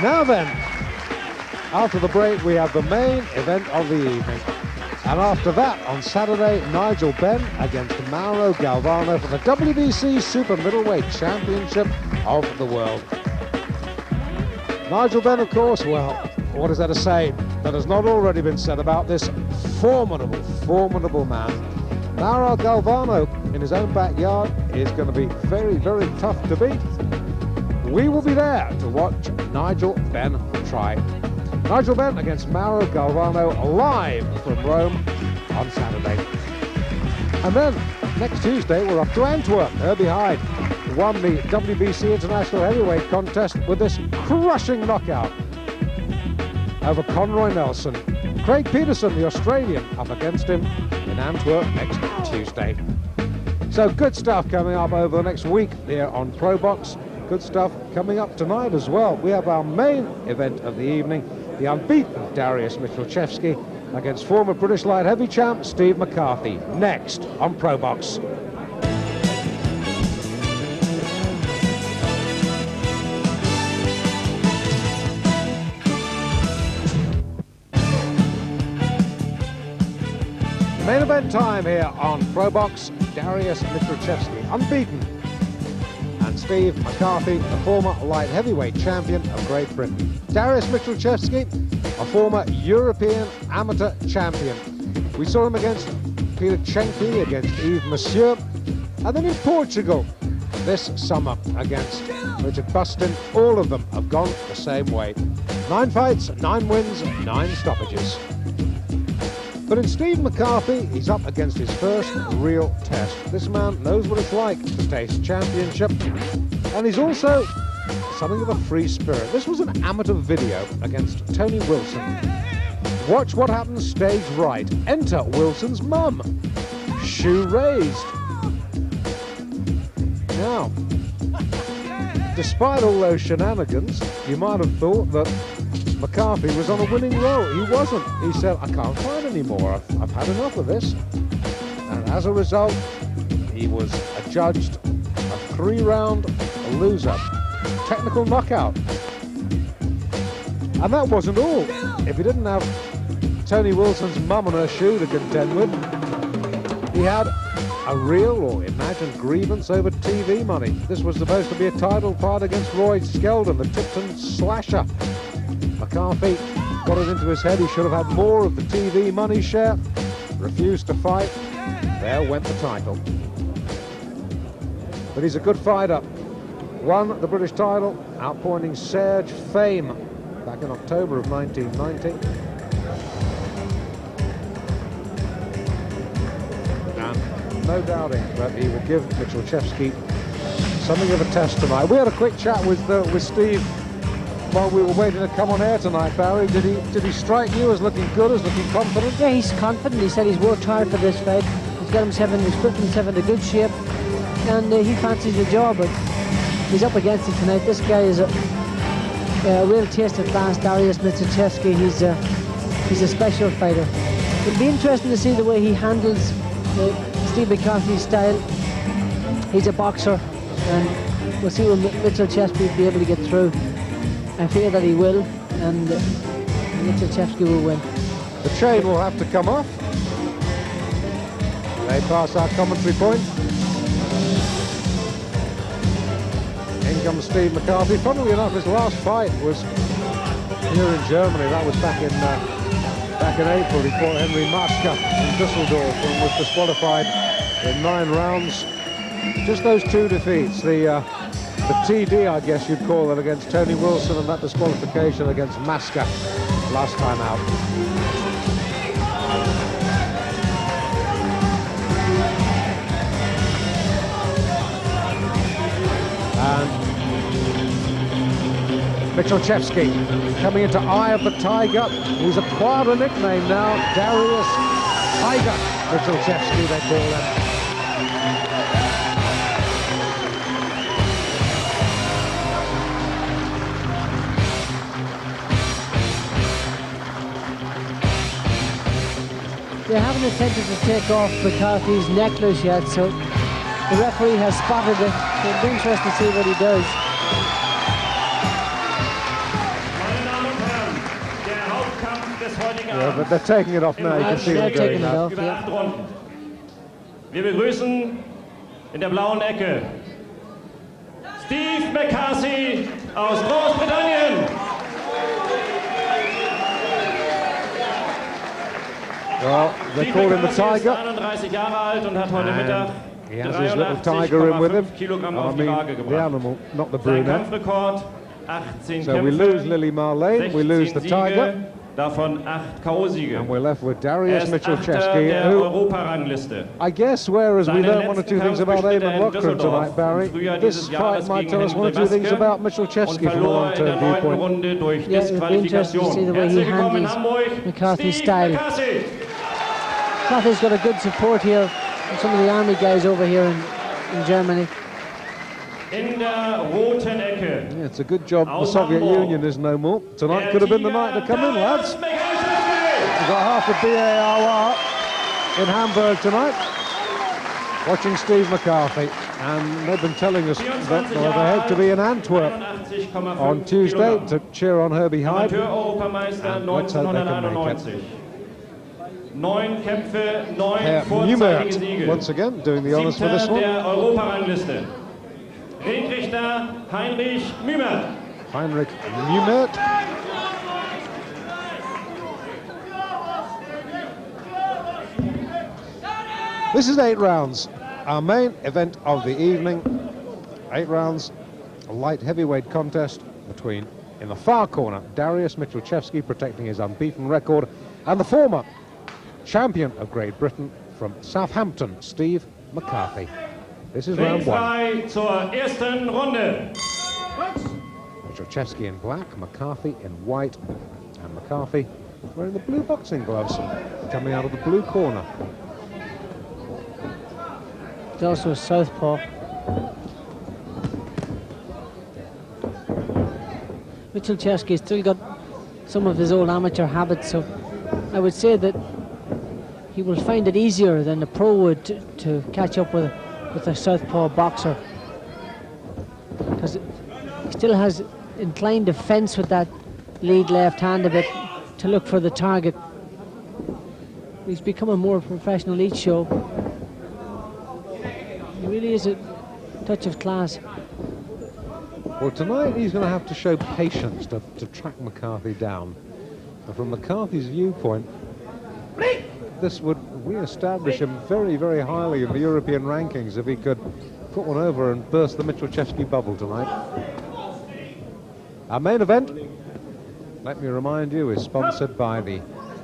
Now then, after the break, we have the main event of the evening. And after that, on Saturday, Nigel Benn against Mauro Galvano for the WBC Super Middleweight Championship of the world. Nigel Benn, of course, well, what is there to say that has not already been said about this formidable man? Mauro Galvano, in his own backyard, is going to be very, very tough to beat. We will be there to watch Nigel Benn try. Nigel Benn against Mauro Galvano live from Rome on Saturday. And then next Tuesday we're off to Antwerp. Herbie Hyde won the WBC International Heavyweight contest with this crushing knockout over Conroy Nelson. Craig Peterson, the Australian, up against him in Antwerp next Tuesday. So good stuff coming up over the next week here on ProBox. Good stuff coming up tonight as well. We have our main event of the evening, the unbeaten Dariusz Michalczewski against former British light heavy champ Steve McCarthy, next on ProBox. Main event time here on ProBox. Dariusz Michalczewski, unbeaten, and Steve McCarthy, the former light heavyweight champion of Great Britain. Dariusz Michalczewski, a former European amateur champion. We saw him against Peter Chenki, against Yves Monsieur, and then in Portugal this summer against Richard Bustin. All of them have gone the same way. 9 fights, 9 wins, 9 stoppages. But in Steve McCarthy, he's up against his first real test. This man knows what it's like to taste championship, and he's also something of a free spirit. This was an amateur video against Tony Wilson. Watch what happens stage right. Enter Wilson's mum. Shoe raised. Now, despite all those shenanigans, you might have thought that McCarthy was on a winning roll. He wasn't. He said, I can't fight anymore. I've had enough of this. And as a result, he was adjudged a 3-round loser. Technical knockout. And that wasn't all. If he didn't have Tony Wilson's mum on her shoe to contend with, he had a real or imagined grievance over TV money. This was supposed to be a title fight against Roy Skeldon, the Tipton slasher. McCarthy got it into his head he should have had more of the TV money share, refused to fight. There went the title. But he's a good fighter. Won the British title, outpointing Serge Fame back in October of 1990. And no doubting that he will give Michalczewski something of a test tonight. We had a quick chat with Steve while we were waiting to come on air tonight, Barry. Did he strike you as looking good, as looking confident? Yeah, he's confident. He said he's worked hard for this fight. He's put himself into good shape, and he fancies the job. But he's up against it tonight. This guy is a real taste of class. Dariusz Michalczewski. He's a special fighter. It'll be interesting to see the way he handles Steve McCarthy's style. He's a boxer, and we'll see will Michalczewski be able to get through. I fear that he will, and Michalczewski will win. The chain will have to come off. They pass our commentary point. In comes Steve McCarthy. Funnily enough, his last fight was here in Germany. That was back in April. He fought Henry Maska in Dusseldorf and was disqualified in 9 rounds. Just those 2 defeats. The TD, I guess you'd call it, against Tony Wilson, and that disqualification against Maska last time out. And Michalczewski coming into Eye of the Tiger. He's acquired a nickname now, Dariusz Tiger Michalczewski, they call him. They haven't attempted to take off McCarthy's necklace yet, so the referee has spotted it. So it'll be interesting to see what he does. Yeah, but they're taking it off now. You can see them doing that. Über 8 Runden. Wir begrüßen in der blauen Ecke Steve McCarthy aus Großbritannien. Well, they call him the Tiger. 31 Jahre alt und hat heute Mittag He has his little tiger in with him. Kilogramm I auf die mean, Waage the gebracht. animal, not the Sein brunette. Kampfrekord 18 So we lose Lily Marlene, we lose the Siege, Tiger, davon 8 K.O.-Siege. and we're left with Dariusz Achter Michalczewski, der who, Europarangliste. I guess, whereas we Seinen learned one or two letzten things about Kampf Eamon bestritt er in Loughran tonight, Düsseldorf Barry, im Frühjahr this dieses fight Jahres might gegen tell us one or two things Maske about und Michalczewski from a verlor in der long-term 9. viewpoint. Runde durch Yeah, it'll be interesting to see the way he Disqualifikation. Herzlich willkommen in handles Hamburg, McCarthy's Steve style. McCarthy. McCarthy's got a good support here from some of the army guys over here in Germany. In der roten Ecke. Yeah, it's a good job the Aus Soviet Hamburg. Union is no more. Tonight Der could have been the Tiger night to come in, lads. Dariusz Michalczewski. We've got half of BAR in Hamburg tonight, watching Steve McCarthy, and they've been telling us that they hope to be in Antwerp 81,5 on Tuesday Kilogramm. to cheer on Herbie Hyde. Amateur-Europameister And let's hope they can make 1991. 9 Kämpfe, 9 Herr vorzeitige Newmert, Siege. once again, doing the honours for this 7. one. der Europarangliste. Ringrichter Heinrich Mümert. Heinrich Newmert. This is 8 rounds, our main event of the evening. 8 rounds, a light heavyweight contest between, in the far corner, Dariusz Michalczewski protecting his unbeaten record, and the former champion of Great Britain from Southampton, Steve McCarthy. This is round 1. Ringfrei zur ersten Runde. Michalczewski in black, McCarthy in white, and McCarthy wearing the blue boxing gloves, coming out of the blue corner. He's also a southpaw. Michalczewski's still got some of his old amateur habits, so I would say that he will find it easier than the pro would to catch up with a southpaw boxer, because he still has inclined defence with that lead left hand a bit to look for the target. He's becoming more professional each show. He really is a touch of class. Well, tonight he's going to have to show patience to track McCarthy down. And from McCarthy's viewpoint, this would re-establish him very, very highly in the European rankings if he could put one over and burst the Michalczewski bubble tonight. Our main event, let me remind you, is sponsored by the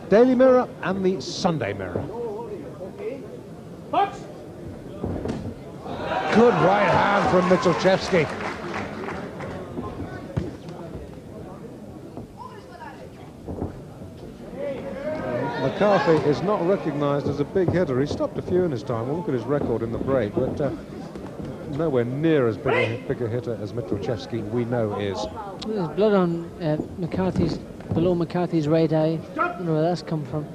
Daily Mirror and the Sunday Mirror. Good right hand from Michalczewski. McCarthy is not recognised as a big hitter. He stopped a few in his time. We'll look at his record in the break, but nowhere near as big a hitter as Michalczewski we know is. There's blood on below McCarthy's right eye. I don't know where that's come from.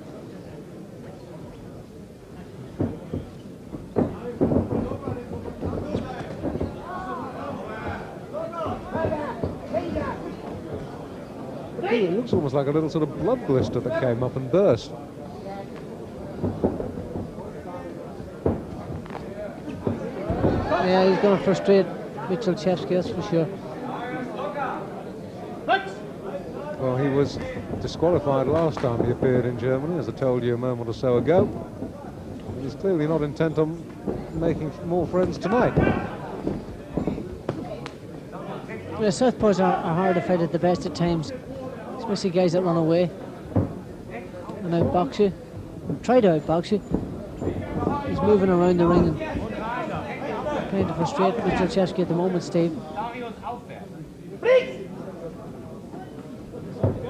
It looks almost like a little sort of blood blister that came up and burst. Yeah, he's going to frustrate Michalczewski, that's for sure. Well, he was disqualified last time he appeared in Germany, as I told you a moment or so ago. He's clearly not intent on making more friends tonight. The southpaws are hard to fight at the best of times, especially guys that run away and outbox you. Try to outbox you. He's moving around the ring and trying to frustrate Michalczewski at the moment, Steve.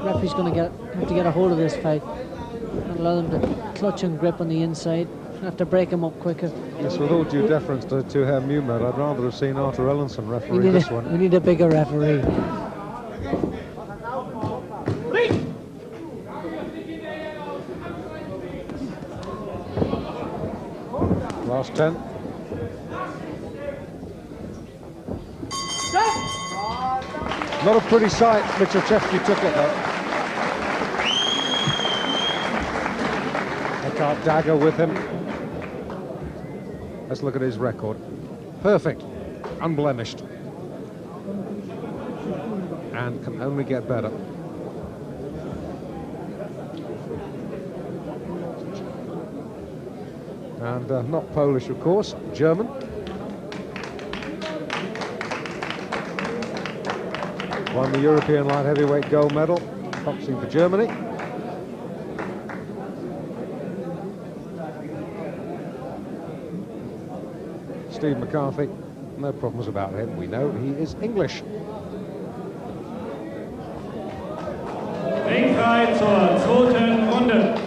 Referee's going to have to get a hold of this fight and allow them to clutch and grip on the inside. Have to break him up quicker. Yes, with all due deference to Herr Mumert, I'd rather have seen Arthur Ellenson referee this one. We need a bigger referee. Last 10. Not a pretty sight. Michalczewski took it though. Eckhart dagger with him. Let's look at his record. Perfect, unblemished, and can only get better. And not Polish, of course, German. Won the European light heavyweight gold medal, boxing for Germany. Steve McCarthy, no problems about him. We know he is English. Ringfrei zur zweiten Runde.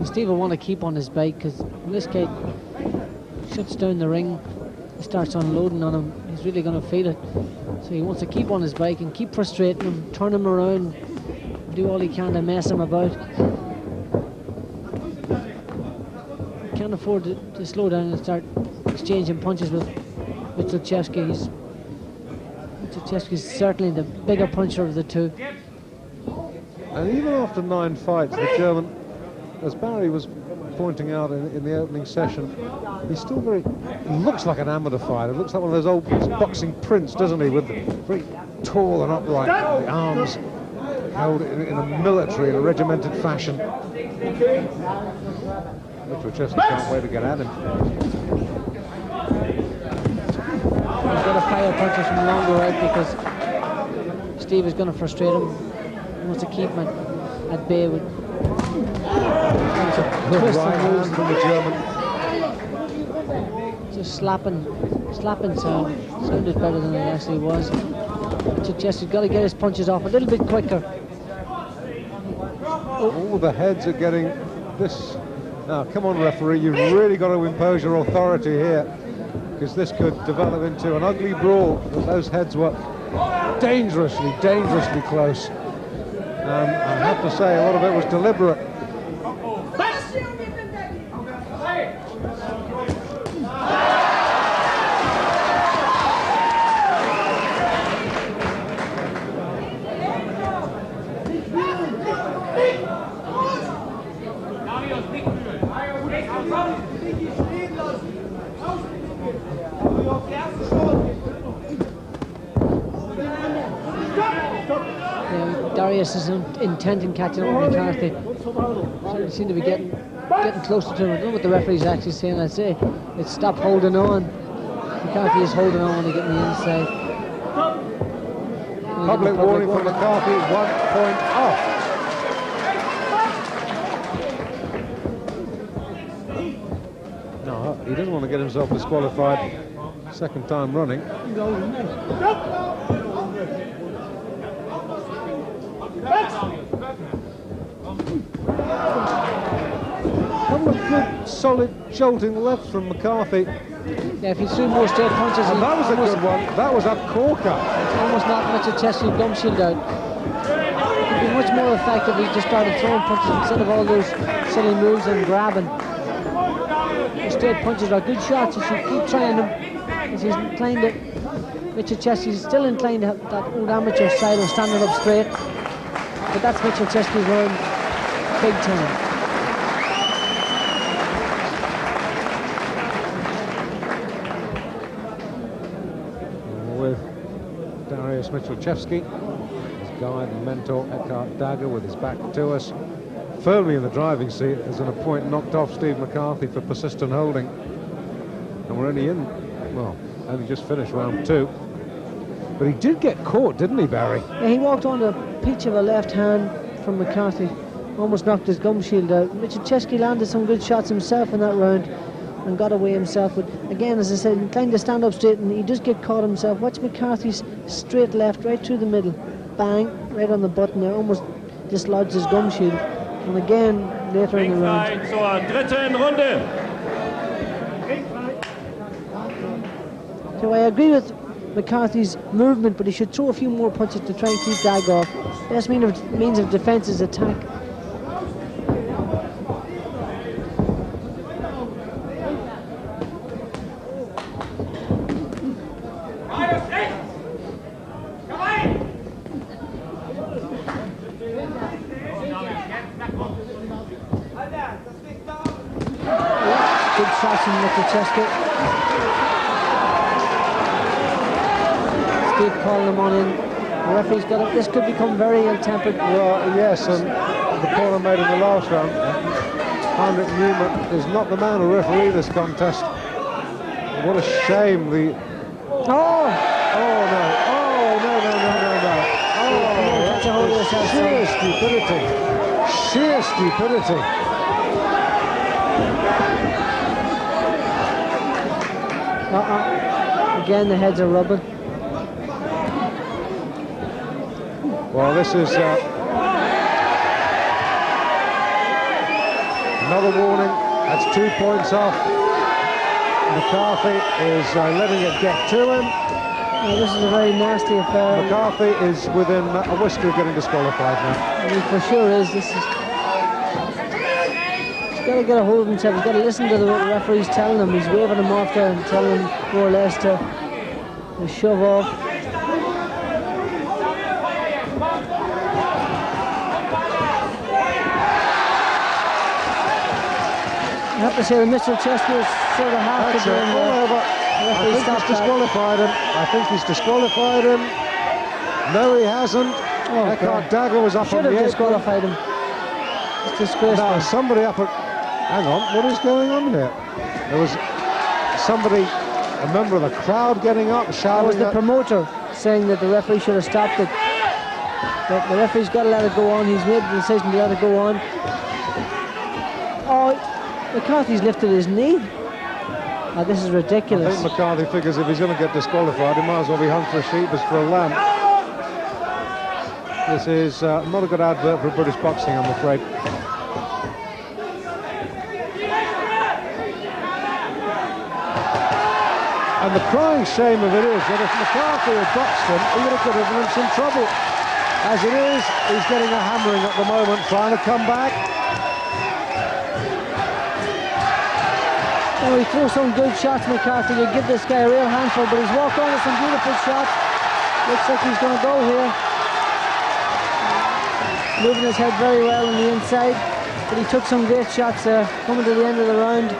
Steve will want to keep on his bike because when this guy shuts down the ring, he starts unloading on him, he's really going to feel it. So he wants to keep on his bike and keep frustrating him, turn him around, do all he can to mess him about. Can't afford to slow down and start exchanging punches with Michalczewski. Michalczewski's certainly the bigger puncher of the two. And even after 9 fights, the German, as Barry was pointing out in the opening session, he's still looks like an amateur fighter. Looks like one of those old boxing prints, doesn't he? With the very tall and upright, the arms held in a military, in a regimented fashion. Michalczewski can't wait to get at him. He's got to fire punches from longer out because Steve is going to frustrate him. He wants to keep him at bay with Good right hand from the German. Just slapping sound. Sounded better than it actually was. Michalczewski's got to get his punches off a little bit quicker. All the heads are getting this. Now, come on, referee, you've really got to impose your authority here, because this could develop into an ugly brawl. Those heads were dangerously close. I have to say, a lot of it was deliberate. Dariusz is intent in catching up with McCarthy. Certainly seem to be getting closer to him. I don't know what the referee's actually saying. I'd say it's stop holding on. McCarthy is holding on when he gets on the inside. Public warning from McCarthy, 1 point off. No, he doesn't want to get himself disqualified second time running. Couple of good, solid jolting left from McCarthy. Yeah, if he threw more straight punches, and that was a good one. That was a corker. Almost knocked Michalczewski's gum shield out. It would be much more effective if he just started throwing punches instead of all those silly moves and grabbing. The straight punches are good shots. He should keep trying them. As he's inclined to, Michalczewski's still inclined to have that old amateur side of standing up straight. But that's Michalczewski's learned big time. Dariusz Michalczewski, his guide and mentor Eckhart Dagger with his back to us, firmly in the driving seat, as an point knocked off Steve McCarthy for persistent holding. And we're only just finished round 2. But he did get caught, didn't he, Barry? Yeah, he walked on a peach of a left hand from McCarthy, almost knocked his gum shield out. Michalczewski landed some good shots himself in that round and got away himself, but again, as I said, inclined to stand up straight, and he does get caught himself. Watch McCarthy's straight left right through the middle, bang, right on the button there, almost dislodged his gum shield. And again, later in the round. Zur dritten Runde. So I agree with McCarthy's movement, but he should throw a few more punches to try and keep Dag off. Best means of defense is attack. shots from Michalczewski. Steve calling them on in. The referee's got it. This could become very ill-tempered. Well, yes, and the point I made in the last round, Heinrich Newman is not the man who referee this contest. What a shame. Oh! Oh, no. Oh, no. Oh, That's a hold of yourself, sheer stupidity. Sheer stupidity. Again, the heads are rubbing. Well, this is another warning. That's 2 points off. McCarthy is letting it get to him. Oh, this is a very nasty affair. McCarthy is within a whisker of getting disqualified now. I mean, for sure is. This is. He's got to get a hold of himself. He's got to listen to what the referee's telling him. He's waving him off there and telling him more or less to shove off. I have to say that Michalczewski is sort of half to blame there. I think he's disqualified him. I think he's disqualified him. No, he hasn't. Oh, Eckhart Dagger was up on the should have apron. disqualified him. It's disgraceful. No, somebody up at... Hang on, what is going on here? There was somebody, a member of the crowd getting up, shouting. That was the at, promoter saying that the referee should have stopped it. But the referee's got to let it go on. He's made the decision to let it go on. Oh, McCarthy's lifted his knee. Oh, this is I ridiculous. think McCarthy figures if he's going to get disqualified, he might as well be hung for a sheep as for a lamb. This is not a good advert for British boxing, I'm afraid. And the crying shame of it is that if McCarthy had boxed him, he would have got him in some trouble. As it is, he's getting a hammering at the moment, trying to come back. Oh, he threw some good shots, McCarthy. You give this guy a real handful, but he's walked on with some beautiful shots. Looks like he's going to go here. Moving his head very well on the inside, but he took some great shots there. Coming to the end of the round.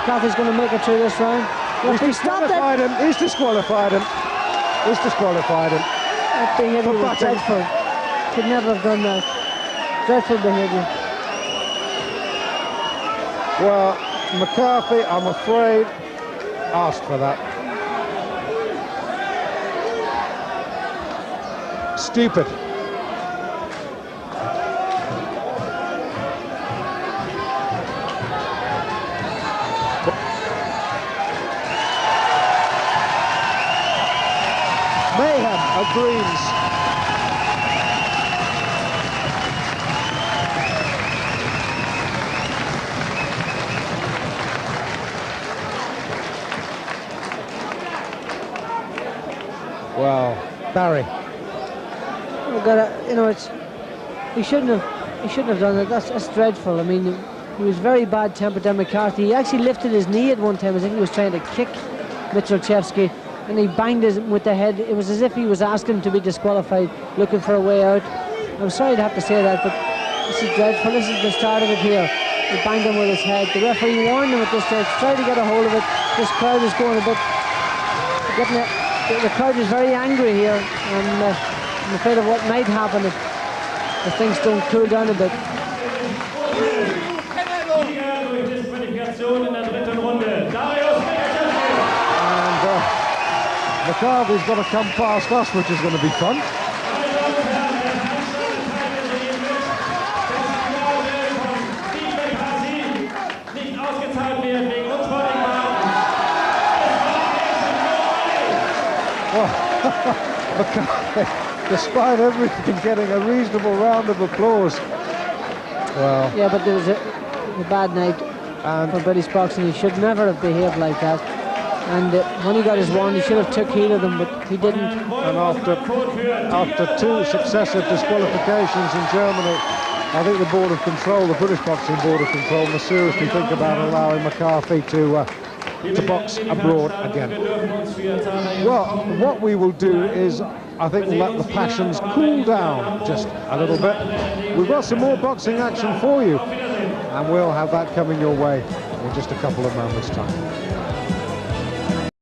McCarthy's going to make it through this round. He's disqualified him. He's disqualified him. He's disqualified him. That behaviour was dreadful. Should never have done that. Dreadful behaviour. Well, McCarthy, I'm afraid, asked for that. Stupid. Mayhem of greens. Well, Barry. You know, he shouldn't have done that. That's dreadful. I mean, he was very bad-tempered to McCarthy. He actually lifted his knee at one time as if he was trying to kick Michalczewski, and he banged him with the head. It was as if he was asking to be disqualified, looking for a way out. I'm sorry to have to say that, but this is dreadful. This is the start of it here. He banged him with his head. The referee warned him at this stage. Tried to get a hold of it. This crowd is going a bit... The crowd is very angry here, and I'm afraid of what might happen if things don't cool down a bit. And McCarthy's got to come past us, which is going to be fun. McCarthy, despite everything, getting a reasonable round of applause. Well, yeah, but there was a bad night for British boxing. He should never have behaved like that. And when he got his one, he should have took heed of them, but he didn't. And after 2 successive disqualifications in Germany, I think the Board of Control, the British Boxing Board of Control, must seriously think about allowing McCarthy to box abroad again. Well, what we will do is, I think we'll let the passions cool down just a little bit. We've got some more boxing action for you, and we'll have that coming your way in just a couple of moments' time.